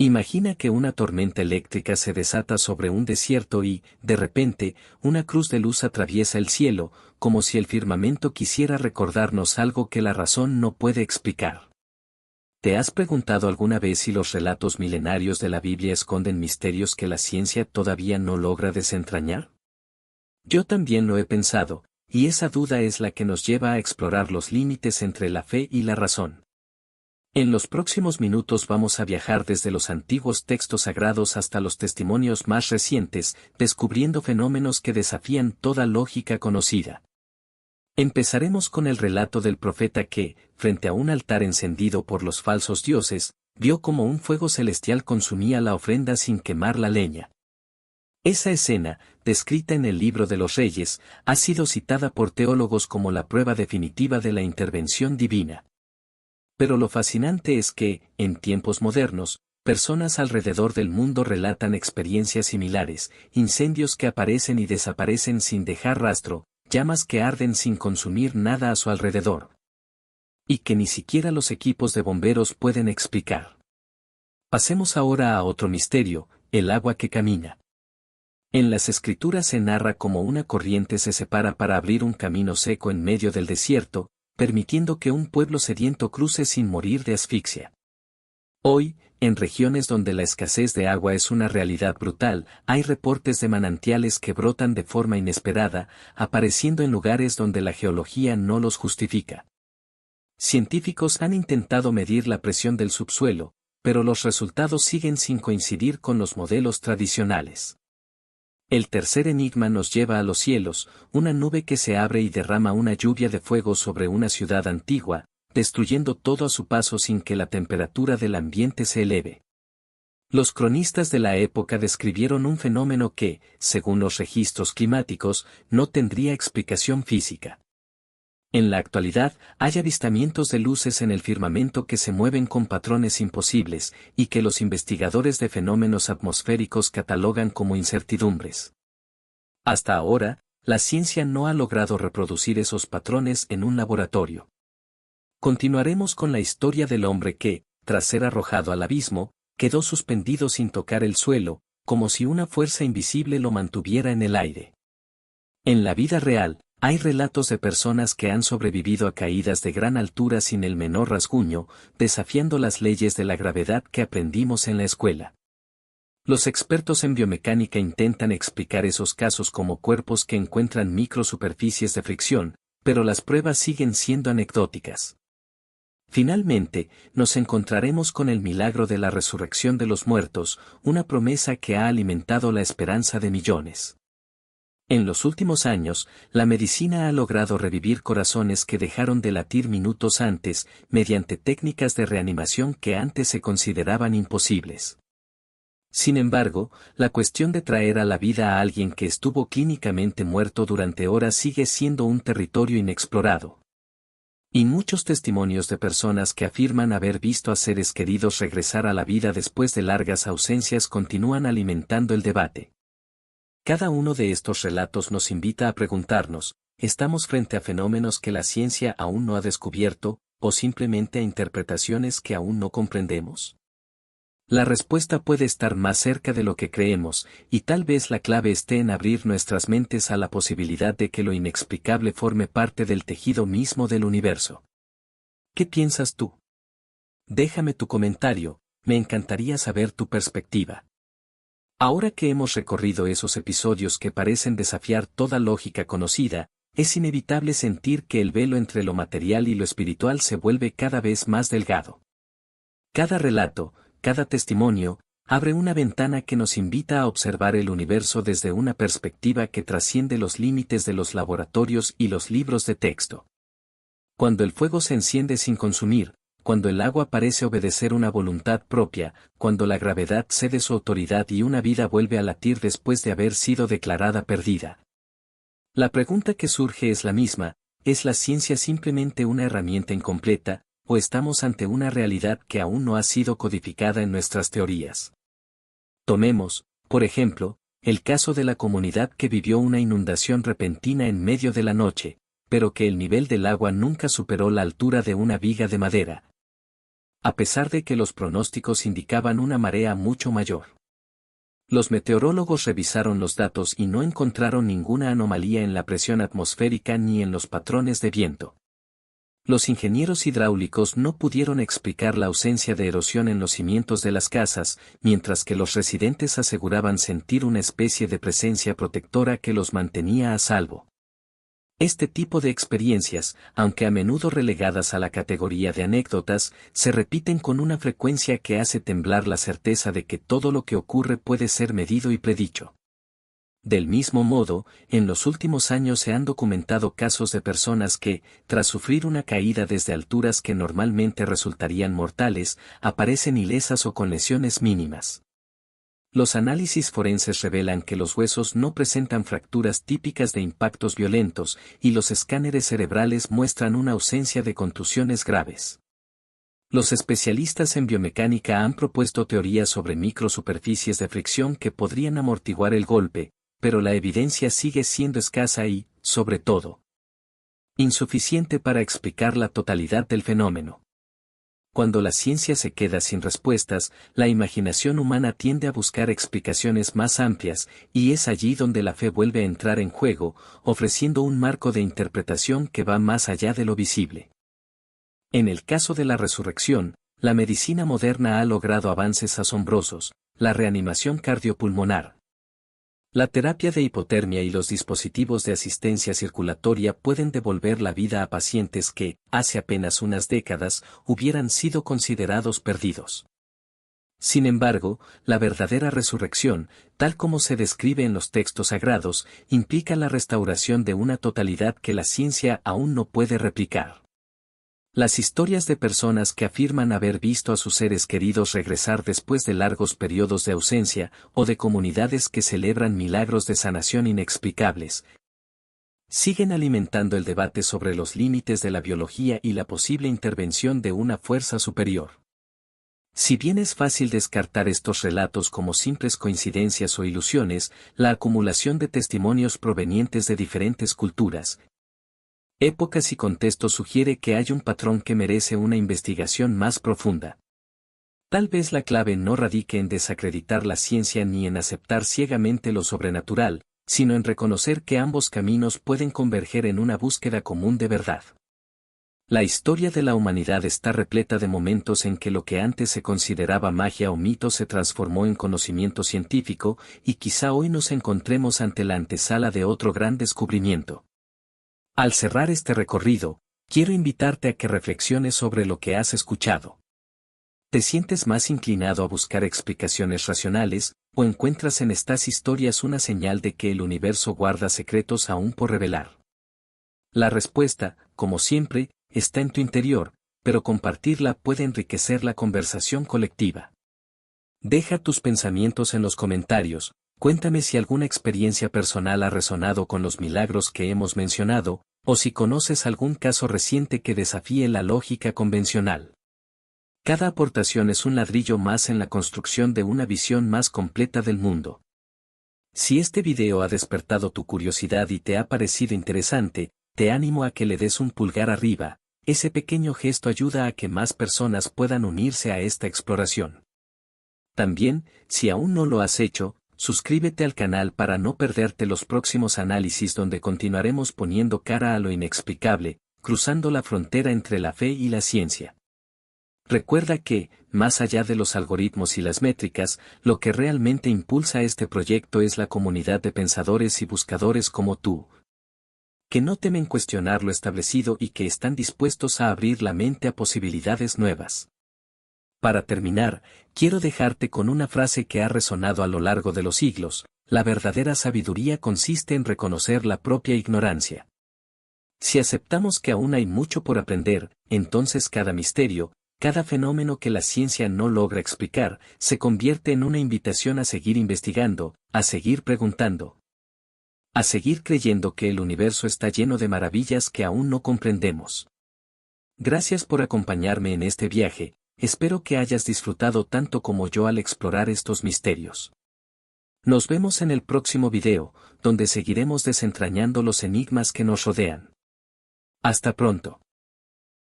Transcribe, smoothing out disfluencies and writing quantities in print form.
Imagina que una tormenta eléctrica se desata sobre un desierto y, de repente, una cruz de luz atraviesa el cielo, como si el firmamento quisiera recordarnos algo que la razón no puede explicar. ¿Te has preguntado alguna vez si los relatos milenarios de la Biblia esconden misterios que la ciencia todavía no logra desentrañar? Yo también lo he pensado, y esa duda es la que nos lleva a explorar los límites entre la fe y la razón. En los próximos minutos vamos a viajar desde los antiguos textos sagrados hasta los testimonios más recientes, descubriendo fenómenos que desafían toda lógica conocida. Empezaremos con el relato del profeta que, frente a un altar encendido por los falsos dioses, vio como un fuego celestial consumía la ofrenda sin quemar la leña. Esa escena, descrita en el Libro de los Reyes, ha sido citada por teólogos como la prueba definitiva de la intervención divina. Pero lo fascinante es que, en tiempos modernos, personas alrededor del mundo relatan experiencias similares, incendios que aparecen y desaparecen sin dejar rastro, llamas que arden sin consumir nada a su alrededor. Y que ni siquiera los equipos de bomberos pueden explicar. Pasemos ahora a otro misterio, el agua que camina. En las Escrituras se narra cómo una corriente se separa para abrir un camino seco en medio del desierto, permitiendo que un pueblo sediento cruce sin morir de asfixia. Hoy, en regiones donde la escasez de agua es una realidad brutal, hay reportes de manantiales que brotan de forma inesperada, apareciendo en lugares donde la geología no los justifica. Científicos han intentado medir la presión del subsuelo, pero los resultados siguen sin coincidir con los modelos tradicionales. El tercer enigma nos lleva a los cielos, una nube que se abre y derrama una lluvia de fuego sobre una ciudad antigua, destruyendo todo a su paso sin que la temperatura del ambiente se eleve. Los cronistas de la época describieron un fenómeno que, según los registros climáticos, no tendría explicación física. En la actualidad, hay avistamientos de luces en el firmamento que se mueven con patrones imposibles, y que los investigadores de fenómenos atmosféricos catalogan como incertidumbres. Hasta ahora, la ciencia no ha logrado reproducir esos patrones en un laboratorio. Continuaremos con la historia del hombre que, tras ser arrojado al abismo, quedó suspendido sin tocar el suelo, como si una fuerza invisible lo mantuviera en el aire. En la vida real, hay relatos de personas que han sobrevivido a caídas de gran altura sin el menor rasguño, desafiando las leyes de la gravedad que aprendimos en la escuela. Los expertos en biomecánica intentan explicar esos casos como cuerpos que encuentran microsuperficies de fricción, pero las pruebas siguen siendo anecdóticas. Finalmente, nos encontraremos con el milagro de la resurrección de los muertos, una promesa que ha alimentado la esperanza de millones. En los últimos años, la medicina ha logrado revivir corazones que dejaron de latir minutos antes, mediante técnicas de reanimación que antes se consideraban imposibles. Sin embargo, la cuestión de traer a la vida a alguien que estuvo clínicamente muerto durante horas sigue siendo un territorio inexplorado. Y muchos testimonios de personas que afirman haber visto a seres queridos regresar a la vida después de largas ausencias continúan alimentando el debate. Cada uno de estos relatos nos invita a preguntarnos, ¿estamos frente a fenómenos que la ciencia aún no ha descubierto, o simplemente a interpretaciones que aún no comprendemos? La respuesta puede estar más cerca de lo que creemos, y tal vez la clave esté en abrir nuestras mentes a la posibilidad de que lo inexplicable forme parte del tejido mismo del universo. ¿Qué piensas tú? Déjame tu comentario, me encantaría saber tu perspectiva. Ahora que hemos recorrido esos episodios que parecen desafiar toda lógica conocida, es inevitable sentir que el velo entre lo material y lo espiritual se vuelve cada vez más delgado. Cada relato, cada testimonio, abre una ventana que nos invita a observar el universo desde una perspectiva que trasciende los límites de los laboratorios y los libros de texto. Cuando el fuego se enciende sin consumir, cuando el agua parece obedecer una voluntad propia, cuando la gravedad cede su autoridad y una vida vuelve a latir después de haber sido declarada perdida. La pregunta que surge es la misma, ¿es la ciencia simplemente una herramienta incompleta, o estamos ante una realidad que aún no ha sido codificada en nuestras teorías? Tomemos, por ejemplo, el caso de la comunidad que vivió una inundación repentina en medio de la noche, pero que el nivel del agua nunca superó la altura de una viga de madera. a pesar de que los pronósticos indicaban una marea mucho mayor. Los meteorólogos revisaron los datos y no encontraron ninguna anomalía en la presión atmosférica ni en los patrones de viento. Los ingenieros hidráulicos no pudieron explicar la ausencia de erosión en los cimientos de las casas, mientras que los residentes aseguraban sentir una especie de presencia protectora que los mantenía a salvo. Este tipo de experiencias, aunque a menudo relegadas a la categoría de anécdotas, se repiten con una frecuencia que hace temblar la certeza de que todo lo que ocurre puede ser medido y predicho. Del mismo modo, en los últimos años se han documentado casos de personas que, tras sufrir una caída desde alturas que normalmente resultarían mortales, aparecen ilesas o con lesiones mínimas. Los análisis forenses revelan que los huesos no presentan fracturas típicas de impactos violentos, y los escáneres cerebrales muestran una ausencia de contusiones graves. Los especialistas en biomecánica han propuesto teorías sobre microsuperficies de fricción que podrían amortiguar el golpe, pero la evidencia sigue siendo escasa y, sobre todo, insuficiente para explicar la totalidad del fenómeno. Cuando la ciencia se queda sin respuestas, la imaginación humana tiende a buscar explicaciones más amplias, y es allí donde la fe vuelve a entrar en juego, ofreciendo un marco de interpretación que va más allá de lo visible. En el caso de la resurrección, la medicina moderna ha logrado avances asombrosos: la reanimación cardiopulmonar, la terapia de hipotermia y los dispositivos de asistencia circulatoria pueden devolver la vida a pacientes que, hace apenas unas décadas, hubieran sido considerados perdidos. Sin embargo, la verdadera resurrección, tal como se describe en los textos sagrados, implica la restauración de una totalidad que la ciencia aún no puede replicar. Las historias de personas que afirman haber visto a sus seres queridos regresar después de largos periodos de ausencia, o de comunidades que celebran milagros de sanación inexplicables, siguen alimentando el debate sobre los límites de la biología y la posible intervención de una fuerza superior. Si bien es fácil descartar estos relatos como simples coincidencias o ilusiones, la acumulación de testimonios provenientes de diferentes culturas, épocas y contextos sugiere que hay un patrón que merece una investigación más profunda. Tal vez la clave no radique en desacreditar la ciencia ni en aceptar ciegamente lo sobrenatural, sino en reconocer que ambos caminos pueden converger en una búsqueda común de verdad. La historia de la humanidad está repleta de momentos en que lo que antes se consideraba magia o mito se transformó en conocimiento científico, y quizá hoy nos encontremos ante la antesala de otro gran descubrimiento. Al cerrar este recorrido, quiero invitarte a que reflexiones sobre lo que has escuchado. ¿Te sientes más inclinado a buscar explicaciones racionales, o encuentras en estas historias una señal de que el universo guarda secretos aún por revelar? La respuesta, como siempre, está en tu interior, pero compartirla puede enriquecer la conversación colectiva. Deja tus pensamientos en los comentarios. Cuéntame si alguna experiencia personal ha resonado con los milagros que hemos mencionado, o si conoces algún caso reciente que desafíe la lógica convencional. Cada aportación es un ladrillo más en la construcción de una visión más completa del mundo. Si este video ha despertado tu curiosidad y te ha parecido interesante, te animo a que le des un pulgar arriba. Ese pequeño gesto ayuda a que más personas puedan unirse a esta exploración. También, si aún no lo has hecho, suscríbete al canal para no perderte los próximos análisis donde continuaremos poniendo cara a lo inexplicable, cruzando la frontera entre la fe y la ciencia. Recuerda que, más allá de los algoritmos y las métricas, lo que realmente impulsa este proyecto es la comunidad de pensadores y buscadores como tú, que no temen cuestionar lo establecido y que están dispuestos a abrir la mente a posibilidades nuevas. Para terminar, quiero dejarte con una frase que ha resonado a lo largo de los siglos: la verdadera sabiduría consiste en reconocer la propia ignorancia. Si aceptamos que aún hay mucho por aprender, entonces cada misterio, cada fenómeno que la ciencia no logra explicar, se convierte en una invitación a seguir investigando, a seguir preguntando, a seguir creyendo que el universo está lleno de maravillas que aún no comprendemos. Gracias por acompañarme en este viaje. Espero que hayas disfrutado tanto como yo al explorar estos misterios. Nos vemos en el próximo video, donde seguiremos desentrañando los enigmas que nos rodean. Hasta pronto.